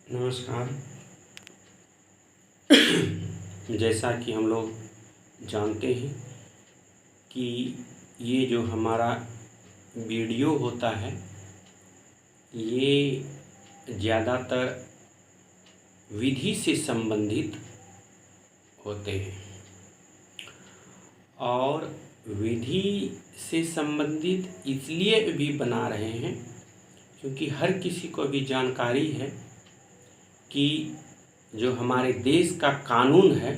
नमस्कार। जैसा कि हम लोग जानते हैं कि ये जो हमारा वीडियो होता है ये ज़्यादातर विधि से संबंधित होते हैं और विधि से संबंधित इसलिए भी बना रहे हैं क्योंकि हर किसी को भी जानकारी है कि जो हमारे देश का कानून है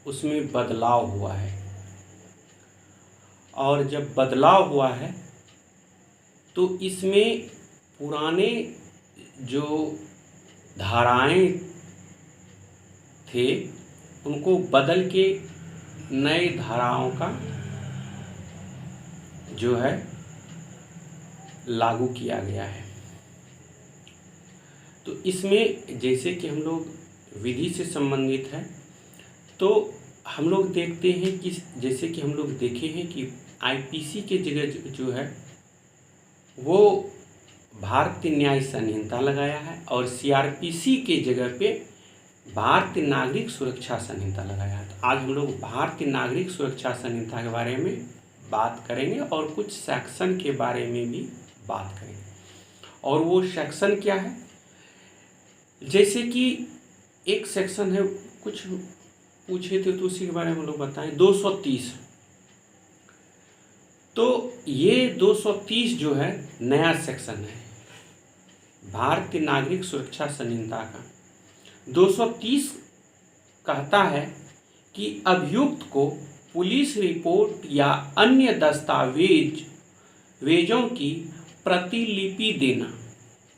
उसमें बदलाव हुआ है और जब बदलाव हुआ है तो इसमें पुराने जो धाराएं थे उनको बदल के नए धाराओं का जो है लागू किया गया है। तो इसमें जैसे कि हम लोग विधि से संबंधित है तो हम लोग देखते हैं कि जैसे कि हम लोग देखे हैं कि आईपीसी के जगह जो है वो भारतीय न्याय संहिता लगाया है और सीआरपीसी के जगह पे भारतीय नागरिक सुरक्षा संहिता लगाया है। तो आज हम लोग भारतीय नागरिक सुरक्षा संहिता के बारे में बात करेंगे और कुछ सेक्शन के बारे में भी बात करेंगे। और वो सेक्शन क्या है, जैसे कि एक सेक्शन है, कुछ पूछे थे तो उसी के बारे में हम लोग बताएं। 230, तो ये 230 जो है नया सेक्शन है भारतीय नागरिक सुरक्षा संहिता का। 230 कहता है कि अभियुक्त को पुलिस रिपोर्ट या अन्य दस्तावेजों की प्रतिलिपि देना,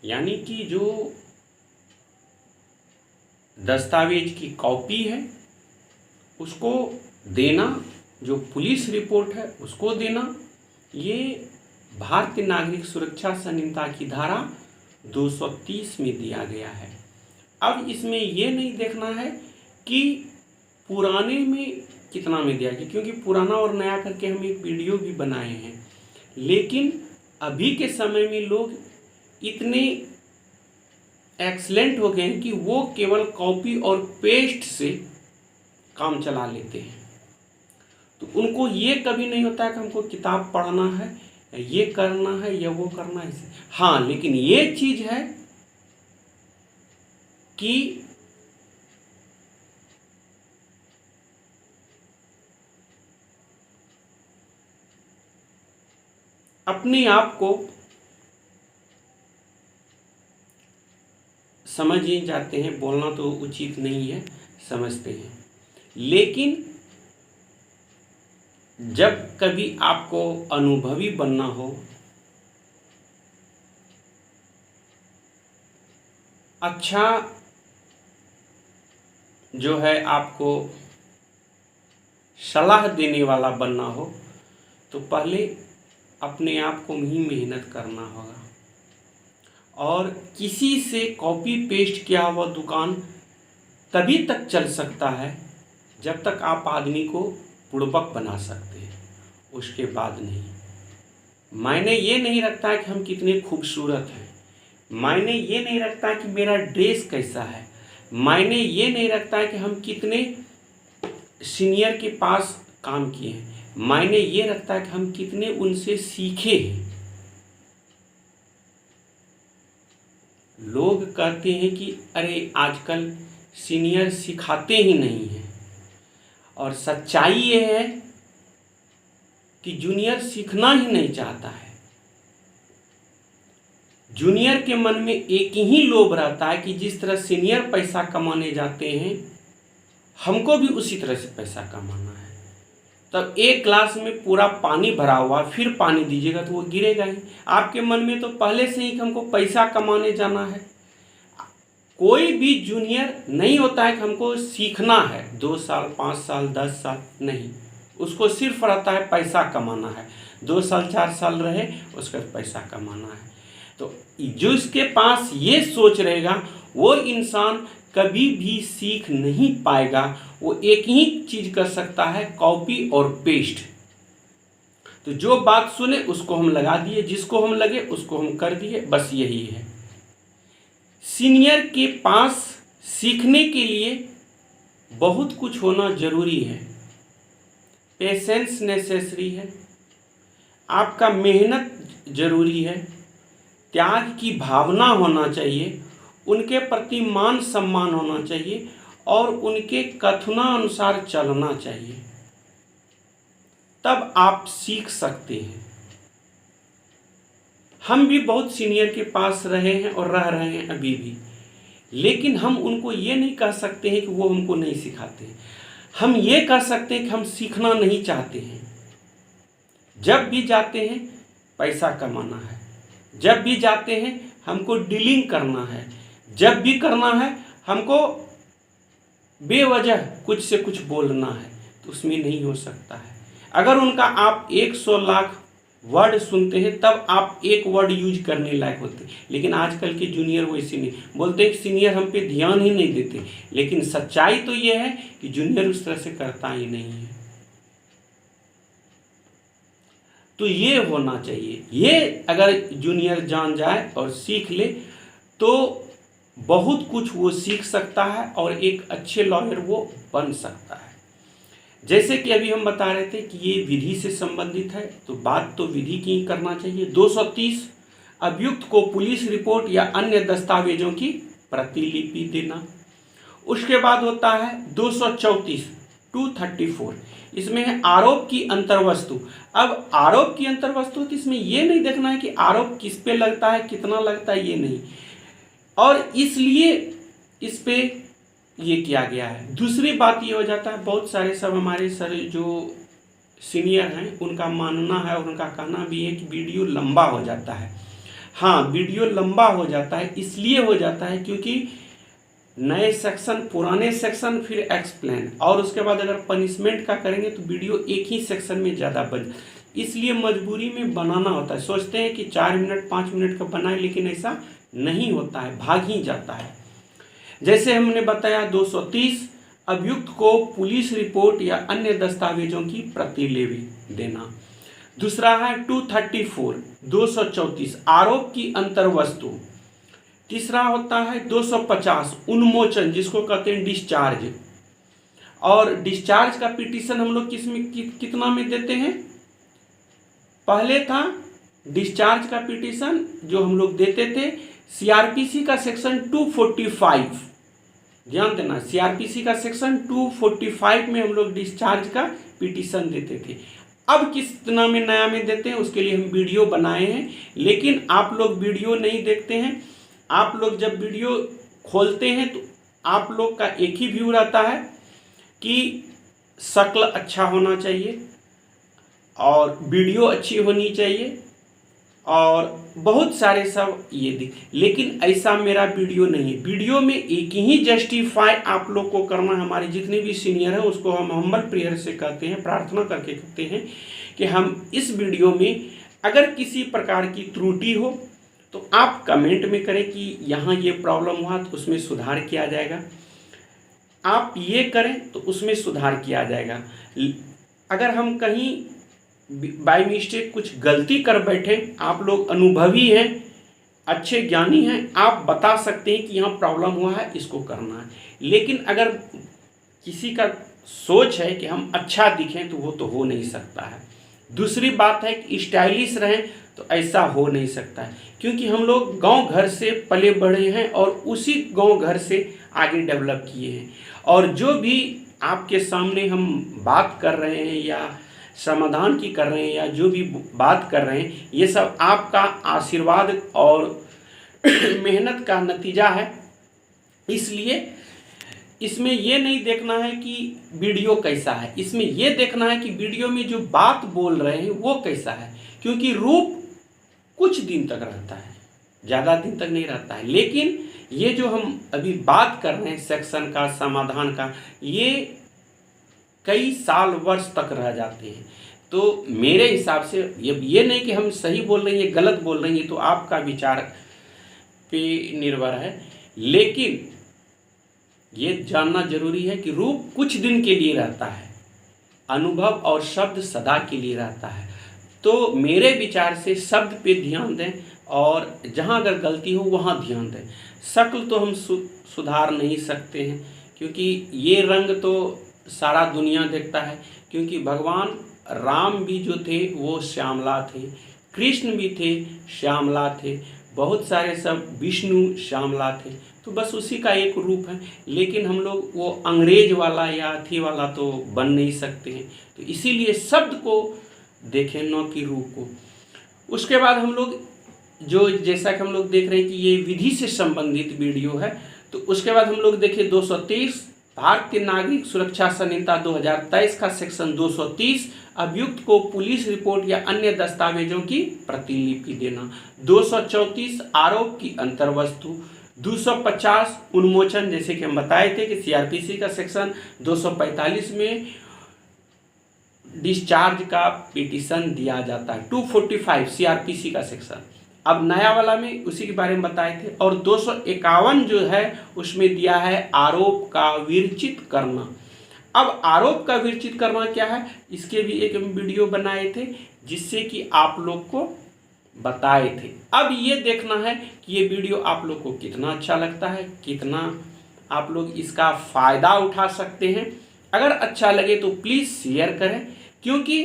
यानी कि जो दस्तावेज की कॉपी है उसको देना, जो पुलिस रिपोर्ट है उसको देना, ये भारतीय नागरिक सुरक्षा संहिता की धारा 230 में दिया गया है। अब इसमें ये नहीं देखना है कि पुराने में कितना में दिया गया, क्योंकि पुराना और नया करके हम एक वीडियो भी बनाए हैं, लेकिन अभी के समय में लोग इतने एक्सलेंट हो गए हैं कि वो केवल कॉपी और पेस्ट से काम चला लेते हैं। तो उनको ये कभी नहीं होता है कि हमको किताब पढ़ना है या ये करना है या वो करना है। हाँ, लेकिन ये चीज है कि अपने आप को समझ ही जाते हैं, बोलना तो उचित नहीं है, समझते हैं, लेकिन जब कभी आपको अनुभवी बनना हो, अच्छा जो है आपको सलाह देने वाला बनना हो, तो पहले अपने आप को ही मेहनत करना होगा। और किसी से कॉपी पेस्ट किया हुआ दुकान तभी तक चल सकता है जब तक आप आदमी को बुड़बक बना सकते हैं, उसके बाद नहीं। मायने ये नहीं रखता है कि हम कितने खूबसूरत हैं, मायने ये नहीं रखता है कि मेरा ड्रेस कैसा है, मायने ये नहीं रखता है कि हम कितने सीनियर के पास काम किए हैं, मायने ये रखता है कि हम कितने उनसे सीखे हैं। लोग कहते हैं कि अरे आजकल सीनियर सिखाते ही नहीं हैं, और सच्चाई ये है कि जूनियर सीखना ही नहीं चाहता है। जूनियर के मन में एक ही लोभ रहता है कि जिस तरह सीनियर पैसा कमाने जाते हैं हमको भी उसी तरह से पैसा कमाना है। तब एक ग्लास में पूरा पानी भरा हुआ फिर पानी दीजिएगा तो वो गिरेगा ही। आपके मन में तो पहले से ही हमको पैसा कमाने जाना है। कोई भी जूनियर नहीं होता है कि हमको सीखना है 2 साल 5 साल 10 साल, नहीं, उसको सिर्फ रहता है पैसा कमाना है। 2 साल 4 साल रहे उसका पैसा कमाना है। तो जो इसके पास ये सोच रहेगा वो इंसान कभी भी सीख नहीं पाएगा। वो एक ही चीज कर सकता है, कॉपी और पेस्ट। तो जो बात सुने उसको हम लगा दिए, जिसको हम लगे उसको हम कर दिए, बस यही है। सीनियर के पास सीखने के लिए बहुत कुछ होना जरूरी है। पेशेंस नेसेसरी है, आपका मेहनत जरूरी है, त्याग की भावना होना चाहिए, उनके प्रति मान सम्मान होना चाहिए और उनके कथनानुसार चलना चाहिए, तब आप सीख सकते हैं। हम भी बहुत सीनियर के पास रहे हैं और रह रहे हैं अभी भी, लेकिन हम उनको ये नहीं कह सकते हैं कि वो हमको नहीं सिखाते। हम ये कह सकते हैं कि हम सीखना नहीं चाहते हैं। जब भी जाते हैं पैसा कमाना है, जब भी जाते हैं हमको डीलिंग करना है, जब भी करना है हमको बेवजह कुछ से कुछ बोलना है, तो उसमें नहीं हो सकता है। अगर उनका आप 100 लाख वर्ड सुनते हैं तब आप एक वर्ड यूज करने लायक होते हैं, लेकिन आजकल के जूनियर वैसे नहीं बोलते हैं कि सीनियर हम पे ध्यान ही नहीं देते, लेकिन सच्चाई तो ये है कि जूनियर उस तरह से करता ही नहीं है। तो ये होना चाहिए, ये अगर जूनियर जान जाए और सीख ले तो बहुत कुछ वो सीख सकता है और एक अच्छे लॉयर वो बन सकता है। जैसे कि अभी हम बता रहे थे कि ये विधि से संबंधित है, तो बात तो विधि की ही करना चाहिए। 230 अभियुक्त को पुलिस रिपोर्ट या अन्य दस्तावेजों की प्रतिलिपि देना। उसके बाद होता है 234 234, इसमें है आरोप की अंतर्वस्तु। अब आरोप की अंतर्वस्तु तो इसमें ये नहीं देखना है कि आरोप किस पे लगता है, कितना लगता है, ये नहीं, और इसलिए इस पे ये किया गया है। दूसरी बात ये हो जाता है, बहुत सारे सब हमारे सर जो सीनियर हैं उनका मानना है और उनका कहना भी है कि वीडियो लंबा हो जाता है। हाँ, वीडियो लंबा हो जाता है, इसलिए हो जाता है क्योंकि नए सेक्शन, पुराने सेक्शन, फिर एक्सप्लेन, और उसके बाद अगर पनिशमेंट का करेंगे तो वीडियो एक ही सेक्शन में ज़्यादा बन, इसलिए मजबूरी में बनाना होता है। सोचते हैं कि 4 मिनट 5 मिनट का बनाए, लेकिन ऐसा नहीं होता है, भाग ही जाता है। जैसे हमने बताया 230 अभियुक्त को पुलिस रिपोर्ट या अन्य दस्तावेजों की प्रतिलिपि देना। दूसरा है 234 आरोप की अंतर्वस्तु। तीसरा होता है 250 उन्मोचन, जिसको कहते हैं डिस्चार्ज। और डिस्चार्ज का पिटीशन हम लोग कितना में देते हैं? पहले था डिस्चार्ज का पिटीशन जो हम लोग देते थे सीआरपीसी का सेक्शन 245, ध्यान देना, सीआरपीसी का सेक्शन 245 में हम लोग डिस्चार्ज का पिटीशन देते थे। अब कितना में नया में देते हैं उसके लिए हम वीडियो बनाए हैं, लेकिन आप लोग वीडियो नहीं देखते हैं। आप लोग जब वीडियो खोलते हैं तो आप लोग का एक ही व्यू रहता है कि शक्ल अच्छा होना चाहिए और वीडियो अच्छी होनी चाहिए और बहुत सारे सब ये दिख, लेकिन ऐसा मेरा वीडियो नहीं है। वीडियो में एक ही जस्टिफाई आप लोग को करना, हमारे जितने भी सीनियर हैं उसको हम हम्बल प्रेयर से कहते हैं, प्रार्थना करके कहते हैं कि हम इस वीडियो में अगर किसी प्रकार की त्रुटि हो तो आप कमेंट में करें कि यहाँ ये प्रॉब्लम हुआ तो उसमें सुधार किया जाएगा, आप ये करें तो उसमें सुधार किया जाएगा। अगर हम कहीं बाय मिस्टेक कुछ गलती कर बैठे, आप लोग अनुभवी हैं, अच्छे ज्ञानी हैं, आप बता सकते हैं कि यहाँ प्रॉब्लम हुआ है, इसको करना है। लेकिन अगर किसी का सोच है कि हम अच्छा दिखें तो वो तो हो नहीं सकता है। दूसरी बात है कि स्टाइलिश रहें तो ऐसा हो नहीं सकता है, क्योंकि हम लोग गांव घर से पले बढ़े हैं और उसी गांव घर से आगे डेवलप किए हैं। और जो भी आपके सामने हम बात कर रहे हैं या समाधान की कर रहे हैं या जो भी बात कर रहे हैं, ये सब आपका आशीर्वाद और मेहनत का नतीजा है। इसलिए इसमें ये नहीं देखना है कि वीडियो कैसा है, इसमें ये देखना है कि वीडियो में जो बात बोल रहे हैं वो कैसा है, क्योंकि रूप कुछ दिन तक रहता है, ज़्यादा दिन तक नहीं रहता है। लेकिन ये जो हम अभी बात कर रहे हैं सेक्शन का, समाधान का, ये कई साल वर्ष तक रह जाते हैं। तो मेरे हिसाब से ये नहीं कि हम सही बोल रहे हैं, ये गलत बोल रहे हैं, ये तो आपका विचार पे निर्भर है। लेकिन ये जानना जरूरी है कि रूप कुछ दिन के लिए रहता है, अनुभव और शब्द सदा के लिए रहता है। तो मेरे विचार से शब्द पे ध्यान दें और जहाँ अगर गलती हो वहाँ ध्यान दें। शक्ल तो हम सुधार नहीं सकते हैं, क्योंकि ये रंग तो सारा दुनिया देखता है, क्योंकि भगवान राम भी जो थे वो श्यामला थे, कृष्ण भी थे श्यामला थे, बहुत सारे सब विष्णु श्यामला थे, तो बस उसी का एक रूप है। लेकिन हम लोग वो अंग्रेज वाला या अथी वाला तो बन नहीं सकते हैं, तो इसीलिए शब्द को देखें न कि रूप को। उसके बाद हम लोग जो जैसा कि हम लोग देख रहे हैं कि ये विधि से संबंधित वीडियो है, तो उसके बाद हम लोग देखें 223 भारतीय नागरिक सुरक्षा संहिता 2023 का सेक्शन 230 अभियुक्त को पुलिस रिपोर्ट या अन्य दस्तावेजों की प्रतिलिपि देना, 234 आरोप की अंतर्वस्तु, 250 उन्मोचन, जैसे कि हम बताए थे कि सीआरपीसी का सेक्शन 245 में डिस्चार्ज का पिटीशन दिया जाता है, 245 सीआरपीसी का सेक्शन। अब नया वाला में उसी के बारे में बताए थे। और 251 जो है उसमें दिया है आरोप का विरचित करना। अब आरोप का विरचित करना क्या है, इसके भी एक वीडियो बनाए थे जिससे कि आप लोग को बताए थे। अब ये देखना है कि ये वीडियो आप लोग को कितना अच्छा लगता है, कितना आप लोग इसका फ़ायदा उठा सकते हैं। अगर अच्छा लगे तो प्लीज़ शेयर करें, क्योंकि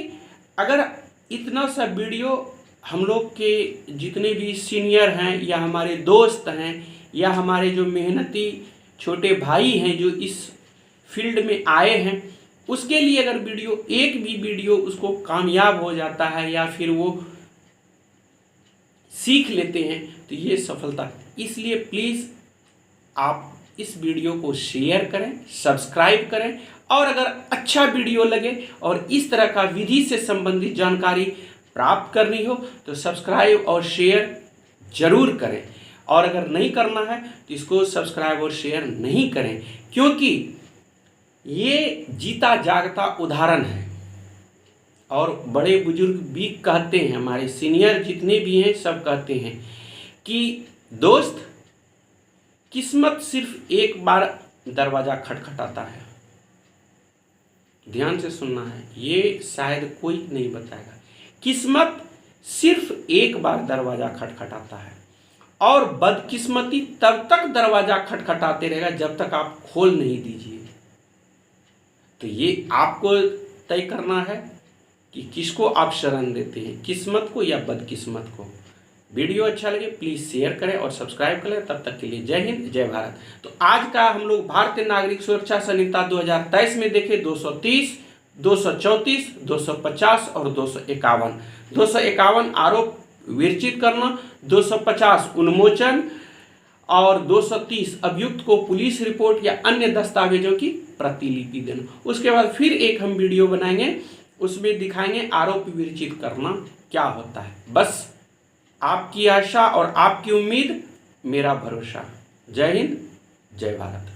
अगर इतना सा वीडियो हम लोग के जितने भी सीनियर हैं या हमारे दोस्त हैं या हमारे जो मेहनती छोटे भाई हैं जो इस फील्ड में आए हैं, उसके लिए अगर वीडियो एक भी वीडियो उसको कामयाब हो जाता है या फिर वो सीख लेते हैं तो ये सफलता। इसलिए प्लीज़ आप इस वीडियो को शेयर करें, सब्सक्राइब करें, और अगर अच्छा वीडियो लगे और इस तरह का विधि से संबंधित जानकारी प्राप्त करनी हो तो सब्सक्राइब और शेयर जरूर करें। और अगर नहीं करना है तो इसको सब्सक्राइब और शेयर नहीं करें, क्योंकि ये जीता जागता उदाहरण है। और बड़े बुजुर्ग भी कहते हैं, हमारे सीनियर जितने भी हैं सब कहते हैं कि दोस्त, किस्मत सिर्फ एक बार दरवाज़ा खटखटाता है। ध्यान से सुनना है, ये शायद कोई नहीं बताएगा। किस्मत सिर्फ एक बार दरवाज़ा खटखटाता है और बदकिस्मती तब तक दरवाज़ा खटखटाते रहेगा जब तक आप खोल नहीं दीजिए। तो ये आपको तय करना है कि किसको आप शरण देते हैं, किस्मत को या बदकिस्मत को। वीडियो अच्छा लगे प्लीज़ शेयर करें और सब्सक्राइब करें। तब तक के लिए जय हिंद, जय भारत। तो आज का हम लोग भारतीय नागरिक सुरक्षा संहिता 2023 में देखे 230, 234, 250 और 251। 251 आरोप विरचित करना, 250 उन्मोचन और 230 अभियुक्त को पुलिस रिपोर्ट या अन्य दस्तावेजों की प्रतिलिपि देना। उसके बाद फिर एक हम वीडियो बनाएंगे, उसमें दिखाएंगे आरोप विरचित करना क्या होता है। बस आपकी आशा और आपकी उम्मीद, मेरा भरोसा। जय हिंद, जय भारत।